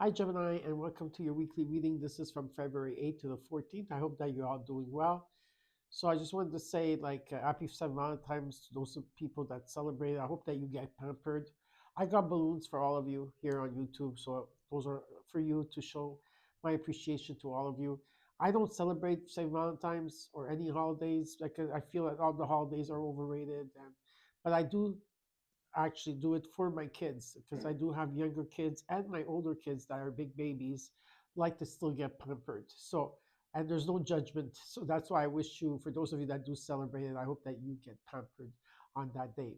Hi, Gemini, and welcome to your weekly reading. This is from February 8th to the 14th. I hope that you're all doing well. So, I just wanted to say, happy St. Valentine's to those people that celebrate. I hope that you get pampered. I got balloons for all of you here on YouTube, so those are for you to show my appreciation to all of you. I don't celebrate St. Valentine's or any holidays. Like I feel like all the holidays are overrated, but I do actually do it for my kids because I do have younger kids and my older kids that are big babies like to still get pampered. So, and there's no judgment. So that's why I wish you, for those of you that do celebrate it, I hope that you get pampered on that day.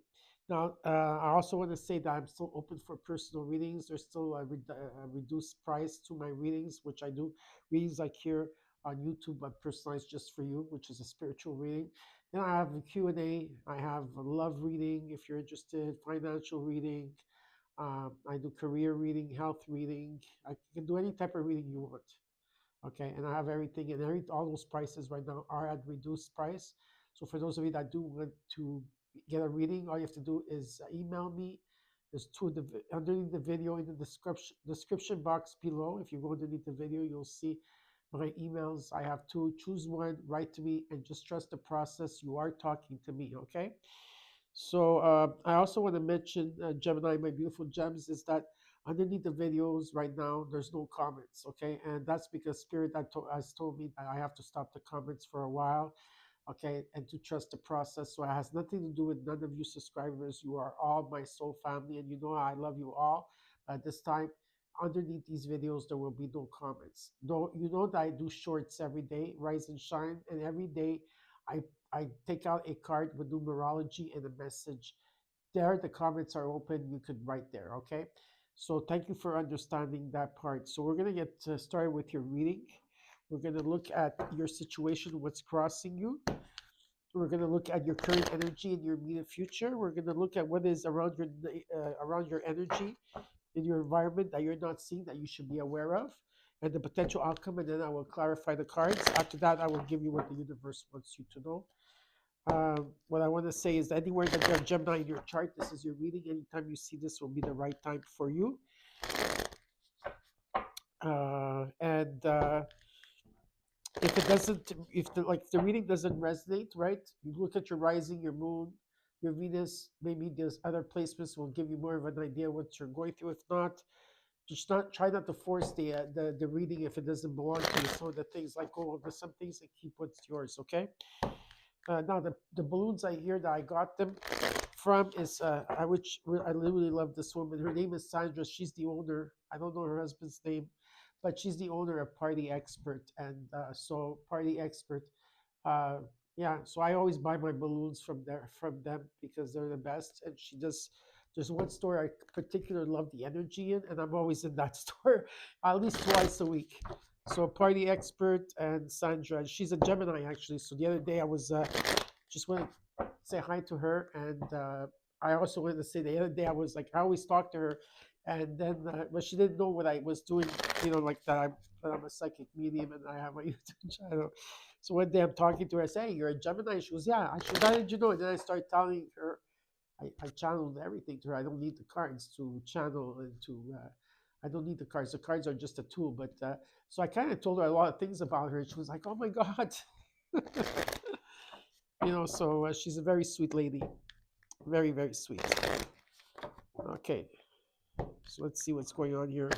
Now, I also want to say that I'm still open for personal readings. There's still a reduced price to my readings, which I do readings like here on YouTube, but personalized just for you, which is a spiritual reading. Then I have a Q&A. I have a love reading if you're interested, financial reading. I do career reading, health reading. I can do any type of reading you want. Okay, and I have everything, and all those prices right now are at reduced price. So for those of you that do want to get a reading, all you have to do is email me. There's underneath the video in the description box below. If you go underneath the video, you'll see my emails. I have two. Choose one, write to me, and just trust the process. You are talking to me, okay? So I also want to mention, Gemini, my beautiful gems, is that underneath the videos right now, there's no comments, okay? And that's because Spirit has told me that I have to stop the comments for a while, okay, and to trust the process. So it has nothing to do with none of you subscribers. You are all my soul family, and you know I love you all. At this time, underneath these videos, there will be no comments. Though you know that I do shorts every day, rise and shine, and every day I I take out a card with numerology and a message. There, the comments are open. You could write there, okay? So thank you for understanding that part. So we're going to get started with your reading. We're going to look at your situation, what's crossing you. We're going to look at your current energy in your immediate future. We're going to look at what is around your energy in your environment that you're not seeing that you should be aware of, and the potential outcome. And then I will clarify the cards. After that, I will give you what the universe wants you to know. What I want to say is that anywhere that you have Gemini in your chart, this is your reading. Anytime you see this will be the right time for you. And if it doesn't, if the reading doesn't resonate, right? You look at your rising, your moon, your Venus. Maybe there's other placements will give you more of an idea what you're going through. If not, just not try not to force the reading if it doesn't belong to you. So the things like there's some things that keep what's yours, okay? Now the balloons I hear that I got them from is I literally love this woman. Her name is Sandra. She's the owner. I don't know her husband's name, but she's the owner of Party Expert, and so Party Expert. Uh, yeah, so I always buy my balloons from them because they're the best. And she does. There's one store I particularly love the energy in, and I'm always in that store at least twice a week. So Party Expert and Sandra, she's a Gemini actually. So the other day I was just want to say hi to her, and I also wanted to say the other day I was like I always talk to her, and then but she didn't know what I was doing, like that I'm a psychic medium and I have my YouTube channel. So one day I'm talking to her, I say, "Hey, you're a Gemini." She goes, "Yeah." I said, "How did you know?" And then I started telling her I channeled everything to her. I don't need the cards to channel and to. I don't need the cards. The cards are just a tool. But so I kind of told her a lot of things about her. And she was like, "Oh my god," So she's a very sweet lady, very very sweet. Okay, so let's see what's going on here.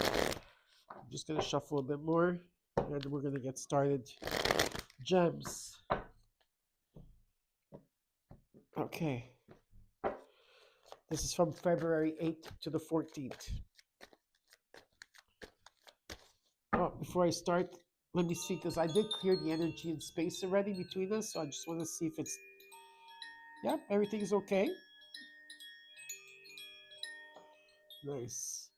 I'm just gonna shuffle a bit more, and we're gonna get started. Gems. Okay. This is from February 8th to the 14th. Oh, before I start, let me see, because I did clear the energy and space already between us, so I just want to see if it's, yep, everything's okay. Nice.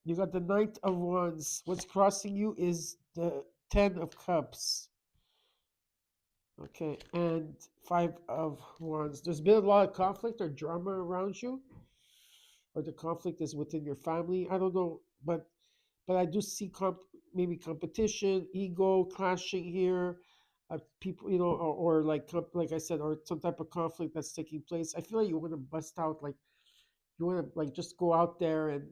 You got the Knight of Wands. What's crossing you is the Ten of Cups. Okay, and Five of Wands. There's been a lot of conflict or drama around you, or the conflict is within your family. I don't know, but I do see maybe competition, ego clashing here, people, or like I said, or some type of conflict that's taking place. I feel like you want to bust out, like you want to like just go out there and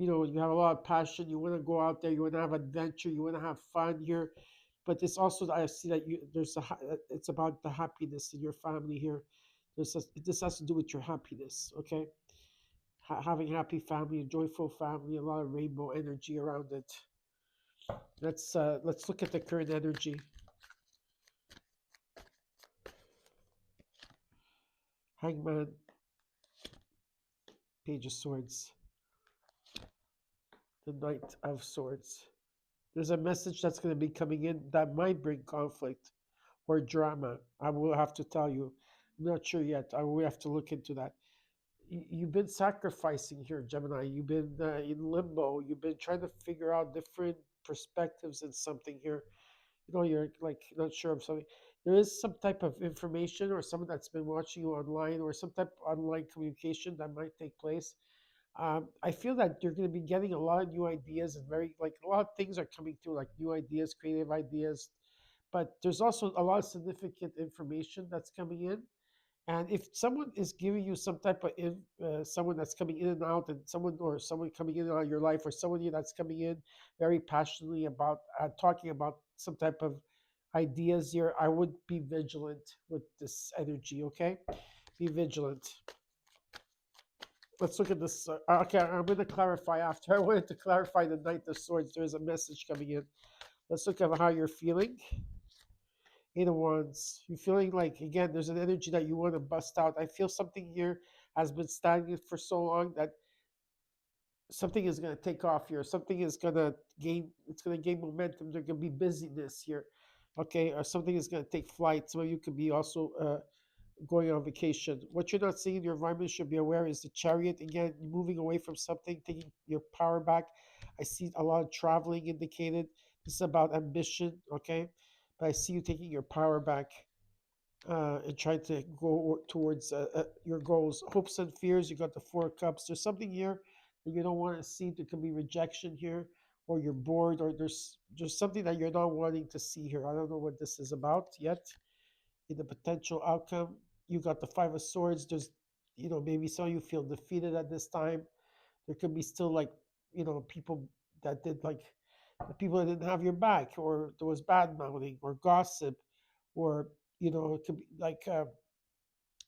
You know, you have a lot of passion. You want to go out there. You want to have adventure. You want to have fun here. But it's also, I see that it's about the happiness in your family here. This has to do with your happiness. Okay, having happy family, a joyful family, a lot of rainbow energy around it. Let's look at the current energy. Hangman, Page of Swords, the Knight of Swords. There's a message that's going to be coming in that might bring conflict or drama. I will have to tell you. I'm not sure yet. I will have to look into that. You've been sacrificing here, Gemini. You've been in limbo. You've been trying to figure out different perspectives in something here. You know, you're like not sure of something. There is some type of information or someone that's been watching you online or some type of online communication that might take place. I feel that you're going to be getting a lot of new ideas and very like a lot of things are coming through, like new ideas, creative ideas. But there's also a lot of significant information that's coming in. And if someone is giving you some type of someone that's coming in and out, and someone coming in and out of your life, or someone that's coming in very passionately about talking about some type of ideas here, I would be vigilant with this energy. Okay, be vigilant. Let's look at this. Okay, I'm going to clarify after. I wanted to clarify the Knight of Swords. There's a message coming in. Let's look at how you're feeling. Eight of Wands. You're feeling like, again, there's an energy that you want to bust out. I feel something here has been stagnant for so long that something is going to take off here. Something is going to it's going to gain momentum. There's going to be busyness here. Okay, or something is going to take flight. Some of you could be also going on vacation. What you're not seeing in your environment should be aware is the Chariot. Again, moving away from something, taking your power back. I see a lot of traveling indicated. This is about ambition, okay? But I see you taking your power back and trying to go towards your goals. Hopes and fears, you got the Four of Cups. There's something here that you don't want to see. There could be rejection here, or you're bored, or there's something that you're not wanting to see here. I don't know what this is about yet. In the potential outcome, you got the Five of Swords. There's, maybe some of you feel defeated at this time. There could be still like, people that did like, the people that didn't have your back, or there was bad mouthing or gossip, or, it could be like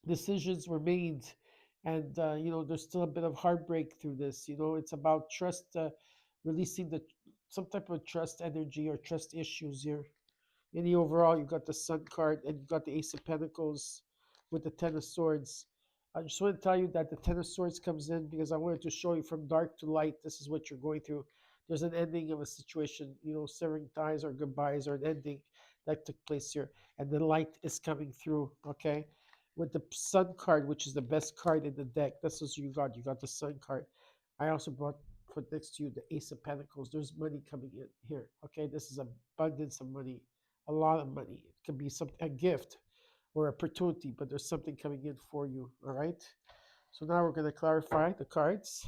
decisions were made. And, there's still a bit of heartbreak through this. It's about trust, releasing some type of trust energy or trust issues here. In the overall, you've got the Sun card and you've got the Ace of Pentacles with the Ten of Swords. I just want to tell you that the Ten of Swords comes in because I wanted to show you from dark to light. This is what you're going through. There's an ending of a situation, severing ties or goodbyes or an ending that took place here. And the light is coming through, okay? With the Sun card, which is the best card in the deck. That's what you got. You got the Sun card. I also brought put next to you the Ace of Pentacles. There's money coming in here, okay? This is abundance of money, a lot of money. It could be a gift or opportunity, but there's something coming in for you. All right. So now we're going to clarify the cards.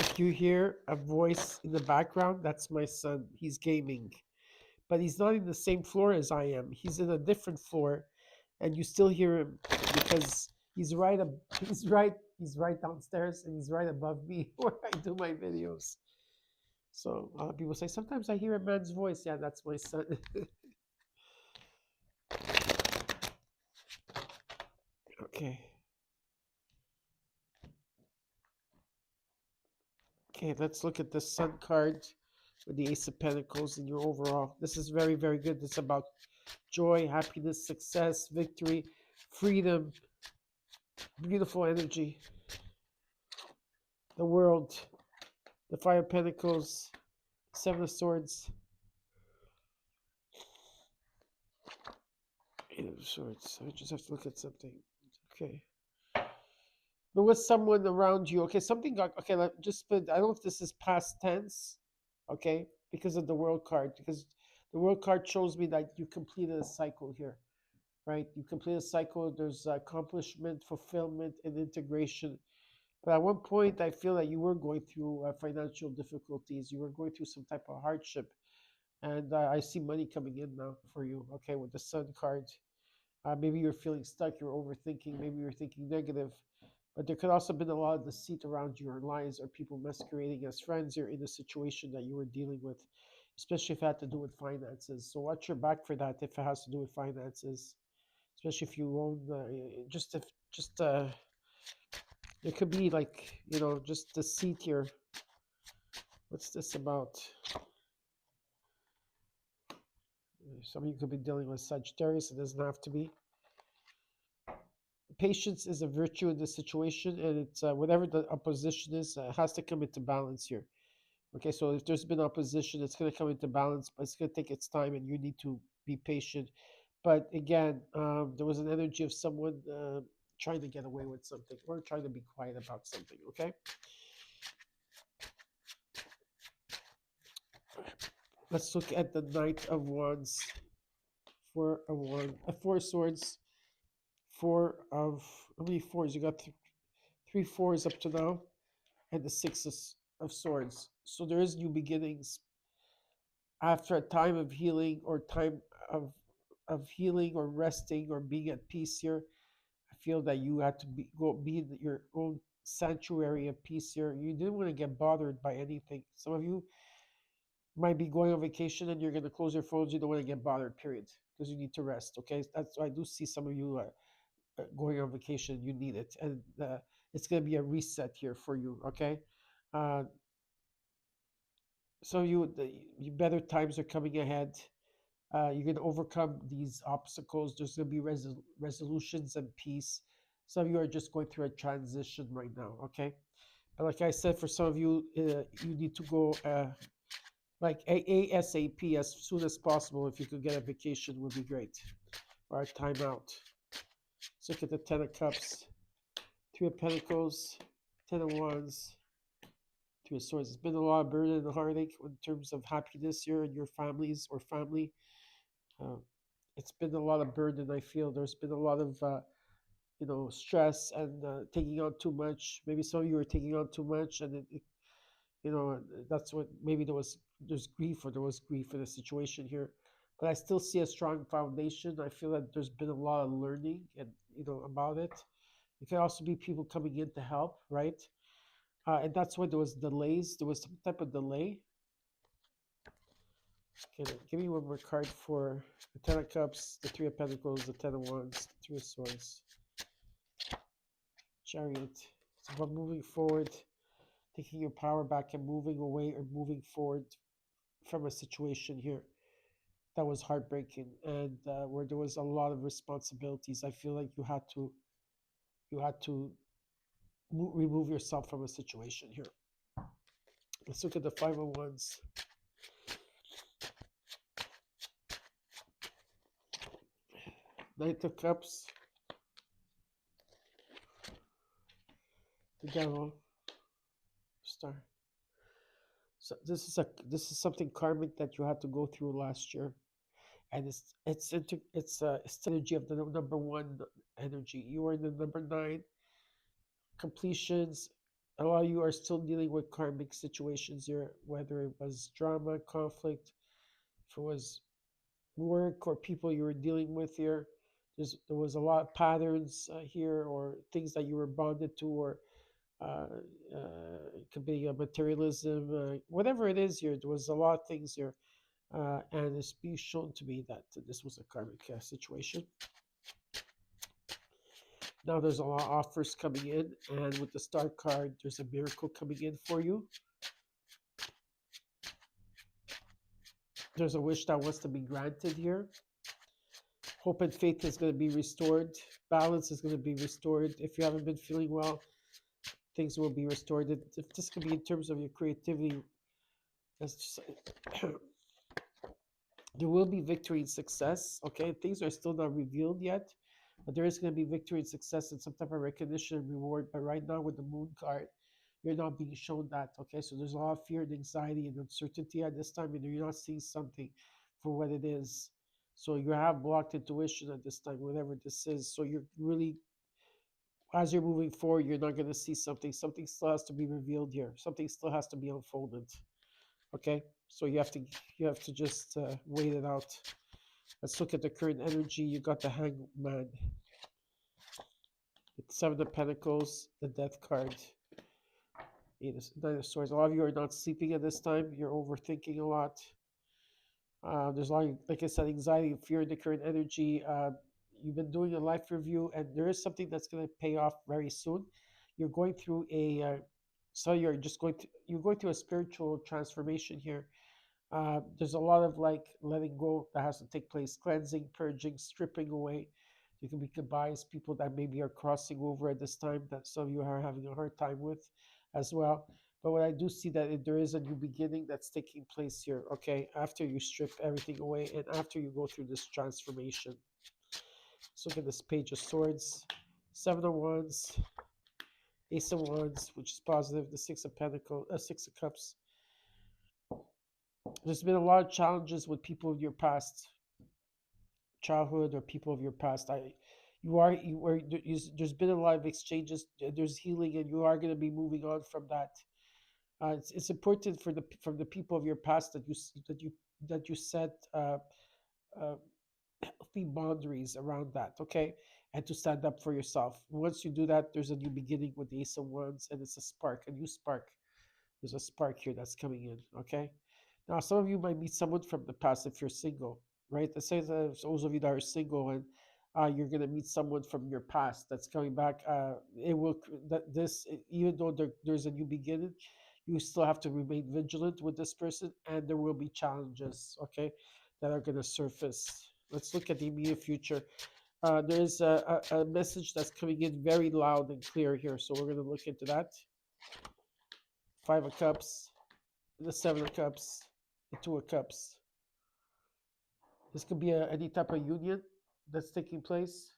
If you hear a voice in the background, that's my son. He's gaming, but he's not in the same floor as I am. He's in a different floor, and you still hear him because he's right. He's right downstairs, and he's right above me where I do my videos. So people say sometimes I hear a man's voice. Yeah, that's my son. Okay. Okay, let's look at the Sun card with the Ace of Pentacles in your overall. This is very, very good. It's about joy, happiness, success, victory, freedom, beautiful energy. The World, the Five of Pentacles, Seven of Swords, Eight of Swords. I just have to look at something. Okay. There was someone around you. Okay, something got okay. Just put. I don't know if this is past tense. Okay, because of the world card. Because the world card shows me that you completed a cycle here, right? You completed a cycle. There's accomplishment, fulfillment, and integration. But at one point, I feel that you were going through financial difficulties. You were going through some type of hardship, and I see money coming in now for you. Okay, with the Sun card. Maybe you're feeling stuck. You're overthinking. Maybe you're thinking negative. But there could also have been a lot of deceit around you, or lies, or people masquerading as friends. You're in a situation that you were dealing with, especially if it had to do with finances. So watch your back for that if it has to do with finances, especially if you own just if just it could be like just deceit here. What's this about? Some of you could be dealing with Sagittarius. It doesn't have to be. Patience is a virtue in this situation, and it's whatever the opposition is, has to come into balance here. Okay, so if there's been opposition, it's going to come into balance, but it's going to take its time, and you need to be patient. But again, there was an energy of someone trying to get away with something or trying to be quiet about something. Okay, let's look at the Knight of Wands. Four swords, four of how many fours? You got three fours up to now, and the six of swords. So there is new beginnings after a time of healing or time of healing or resting or being at peace here. I feel that you had to be in your own sanctuary of peace here. You didn't want to get bothered by anything. Some of you might be going on vacation and you're going to close your phones. You don't want to get bothered, period, because you need to rest. Okay, that's I do see some of you going on vacation. You need it, and it's going to be a reset here for you. Okay, uh, so you better times are coming ahead. You're going to overcome these obstacles. There's going to be resolutions and peace. Some of you are just going through a transition right now. Okay, but like I said, for some of you, you need to go like ASAP as soon as possible. If you could get a vacation, would be great, or a timeout. Let's look at the Ten of Cups, Three of Pentacles, Ten of Wands, Three of Swords. It's been a lot of burden and heartache in terms of happiness here in your families or family. Uh, it's been a lot of burden. I feel there's been a lot of stress and taking on too much. Maybe some of you are taking on too much, and that's what maybe there's grief or there was grief in the situation here. But I still see a strong foundation. I feel that there's been a lot of learning and about it. It can also be people coming in to help, right? And that's why there was delays. There was some type of delay. Okay, give me one more card for the Ten of Cups, the Three of Pentacles, the Ten of Wands, the Three of Swords, Chariot. It's about moving forward, taking your power back and moving away or moving forward from a situation here that was heartbreaking and where there was a lot of responsibilities. I feel like you had to remove yourself from a situation here. Let's look at the Five of Wands. Knight of Cups, the Devil, Star. So this is something karmic that you had to go through last year, and it's energy of the number one energy. You are in the number 9 completions. A lot of you are still dealing with karmic situations here, whether it was drama, conflict, if it was work or people you were dealing with here. There was a lot of patterns here, or things that you were bonded to, or it could be a materialism, whatever it is here. There was a lot of things here, and it's being shown to me that this was a karmic situation. Now there's a lot of offers coming in, and with the Star card, there's a miracle coming in for you. There's a wish that wants to be granted here. Hope and faith is going to be restored. Balance is going to be restored. If you haven't been feeling well, things will be restored. If this could be in terms of your creativity, there will be victory and success. Okay, things are still not revealed yet, but there is going to be victory and success and some type of recognition and reward. But right now with the moon card, you're not being shown that. Okay, so there's a lot of fear and anxiety and uncertainty at this time, and you're not seeing something for what it is. So you have blocked intuition at this time, whatever this is. So you're really, as you're moving forward, you're not going to see something. Something still has to be revealed here. Something still has to be unfolded. Okay, so you have to just wait it out. Let's look at the current energy. You got the Hangman, the Seven of Pentacles, the Death card, Nine of Swords. A lot of you are not sleeping at this time. You're overthinking a lot. There's a lot, like I said, anxiety and fear in the current energy. You've been doing a life review, and there is something that's going to pay off very soon. You're going through you're going through a spiritual transformation here. There's a lot of like letting go that has to take place, cleansing, purging, stripping away. You can be biased people that maybe are crossing over at this time that some of you are having a hard time with as well. But what I do see that there is a new beginning that's taking place here, okay? After you strip everything away and after you go through this transformation. Let's look at this Page of Swords, Seven of Wands, Ace of Wands, which is positive, the Six of Pentacles, Six of Cups. There's been a lot of challenges with people in your past, childhood or people of your past. There's been a lot of exchanges. There's healing, and you are going to be moving on from that. It's important from the people of your past that you set healthy boundaries around that, okay, and to stand up for yourself. Once you do that, there's a new beginning with the Ace of Wands, and it's a new spark. There's a spark here that's coming in, okay. Now, some of you might meet someone from the past if you're single, right? Let's say that those of you that are single and you're going to meet someone from your past that's coming back. Even though there's a new beginning, you still have to remain vigilant with this person, and there will be challenges, okay, that are going to surface. Let's look at the immediate future. There's a message that's coming in very loud and clear here, so we're going to look into that. Five of Cups, the Seven of Cups, the Two of Cups. This could be any type of union that's taking place.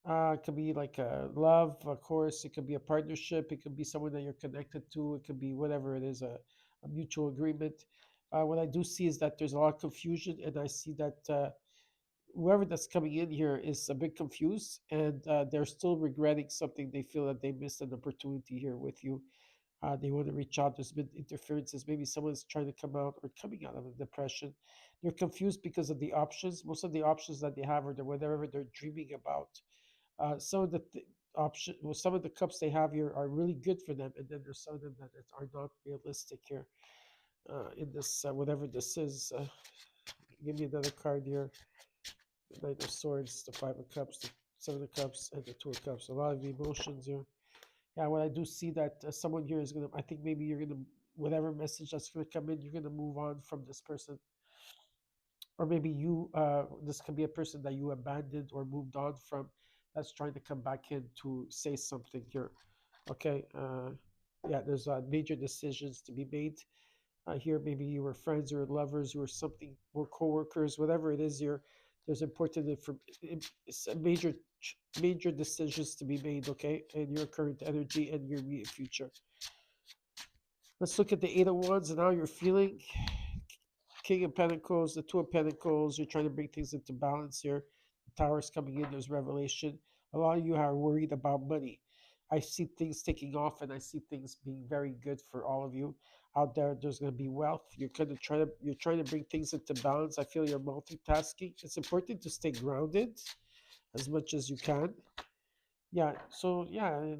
It could be like a love, of course. It could be a partnership. It could be someone that you're connected to. It could be whatever it is, a mutual agreement. What I do see is that there's a lot of confusion, and I see that whoever that's coming in here is a bit confused, and they're still regretting something. They feel that they missed an opportunity here with you. They want to reach out. There's been interferences. Maybe someone's trying to come out or coming out of a depression. They're confused because of the options. Most of the options that they have, or whatever they're dreaming about. Some of the some of the cups they have here are really good for them, and then there's some of them that are not realistic here. In this, whatever this is, give me another card here. The Knight of Swords, the Five of Cups, the Seven of Cups, and the Two of Cups. A lot of emotions here. Yeah, what I do see that someone here is going to, I think maybe you're going to, whatever message that's going to come in, you're going to move on from this person. Or maybe this can be a person that you abandoned or moved on from that's trying to come back in to say something here. Okay, yeah, there's major decisions to be made here. Maybe you were friends or lovers or something, or co-workers, whatever it is here. There's important major decisions to be made, okay, in your current energy and your immediate future. Let's look at the Eight of Wands and how you're feeling. King of Pentacles, the Two of Pentacles. You're trying to bring things into balance here. The Tower's coming in. There's revelation. A lot of you are worried about money. I see things taking off, and I see things being very good for all of you out there. There's going to be wealth. You're trying to bring things into balance. I feel you're multitasking. It's important to stay grounded as much as you can. Yeah. So yeah,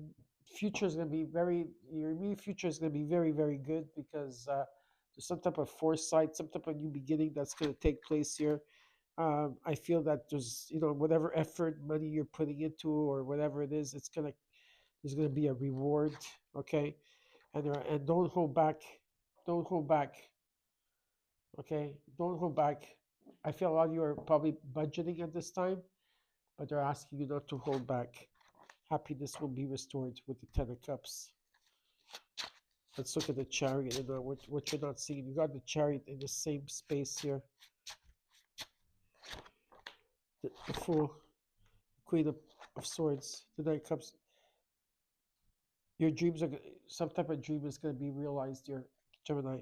future is going to be your immediate future is going to be very, very good because there's some type of foresight, some type of new beginning that's going to take place here. I feel that there's whatever effort, money you're putting into or whatever it is, there's going to be a reward. Okay, and don't hold back. Don't hold back. Okay, don't hold back. I feel a lot of you are probably budgeting at this time, but they're asking you not to hold back. Happiness will be restored with the Ten of Cups. Let's look at the Chariot and what you're not seeing. You got the Chariot in the same space here. The Fool. Queen of Swords. The Knight of Cups. Your dreams are some type of dream is going to be realized, dear Gemini.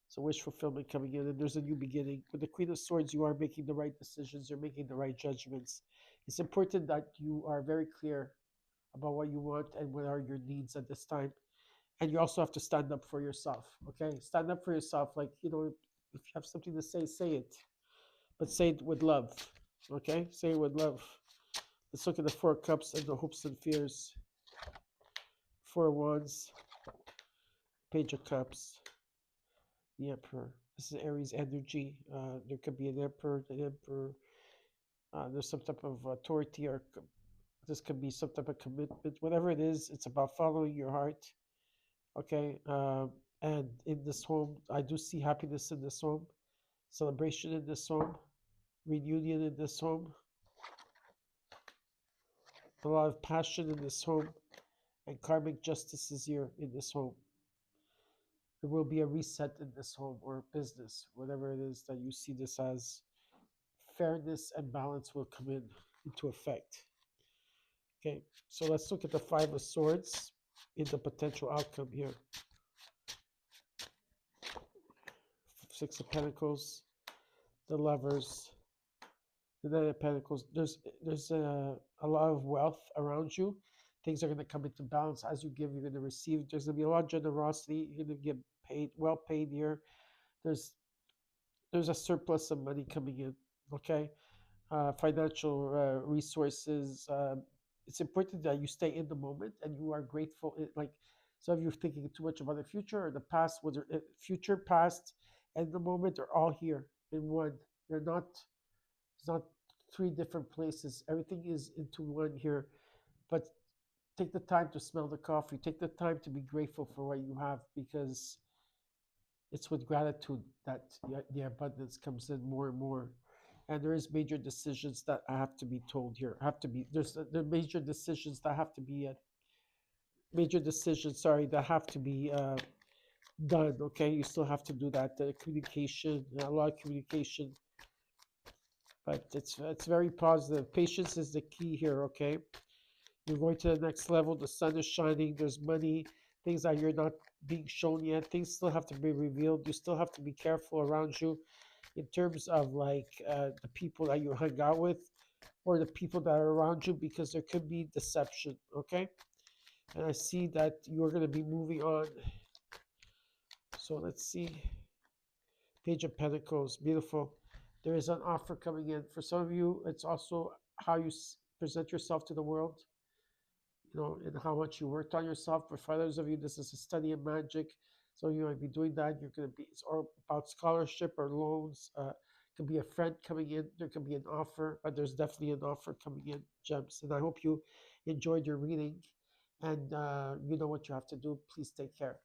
So wish fulfillment coming in, and there's a new beginning. With the Queen of Swords, you are making the right decisions. You're making the right judgments. It's important that you are very clear about what you want and what are your needs at this time. And you also have to stand up for yourself. Okay, stand up for yourself. Like, you know, if you have something to say it, but say it with love. Okay, say it with love. Let's look at the Four of Cups and the hopes and fears. Four of Wands, Page of Cups, the Emperor. This is Aries energy. There could be an Emperor, there's some type of authority, or this could be some type of commitment. Whatever it is, it's about following your heart. Okay, and in this home, I do see happiness in this home, celebration in this home, reunion in this home, a lot of passion in this home, and karmic justice is here in this home. There will be a reset in this home or business, whatever it is that you see this as. Fairness and balance will come into effect. Okay, so let's look at the Five of Swords in the potential outcome here. Six of Pentacles, the Lovers, the Nine of Pentacles. There's a lot of wealth around you. Things are going to come into balance. As you give, you're going to receive. There's going to be a lot of generosity. You're going to get paid, well paid here. There's a surplus of money coming in. Okay, financial resources. It's important that you stay in the moment and you are grateful. Like some of you are thinking too much about the future or the past. Whether future, past, and the moment are all here in one. They're not. It's not three different places. Everything is into one here. But take the time to smell the coffee. Take the time to be grateful for what you have, because it's with gratitude that the abundance comes in more and more. And there is major decisions that have to be told here. There are major decisions that have to be that have to be done. Okay, you still have to do that. Communication, a lot of communication, but it's very positive. Patience is the key here. Okay, you're going to the next level. The sun is shining. There's money. Things that you're not being shown yet. Things still have to be revealed. You still have to be careful around you, in terms of like the people that you hang out with, or the people that are around you, because there could be deception. Okay, and I see that you're going to be moving on. So let's see. Page of Pentacles, beautiful. There is an offer coming in. For some of you, it's also how you present yourself to the world, you know, and how much you worked on yourself. But for others of you, this is a study of magic. So you might be doing that. You're going to be, it's all about scholarship or loans. Could be a friend coming in. There could be an offer, but there's definitely an offer coming in, Gems. And I hope you enjoyed your reading, and you know what you have to do. Please take care.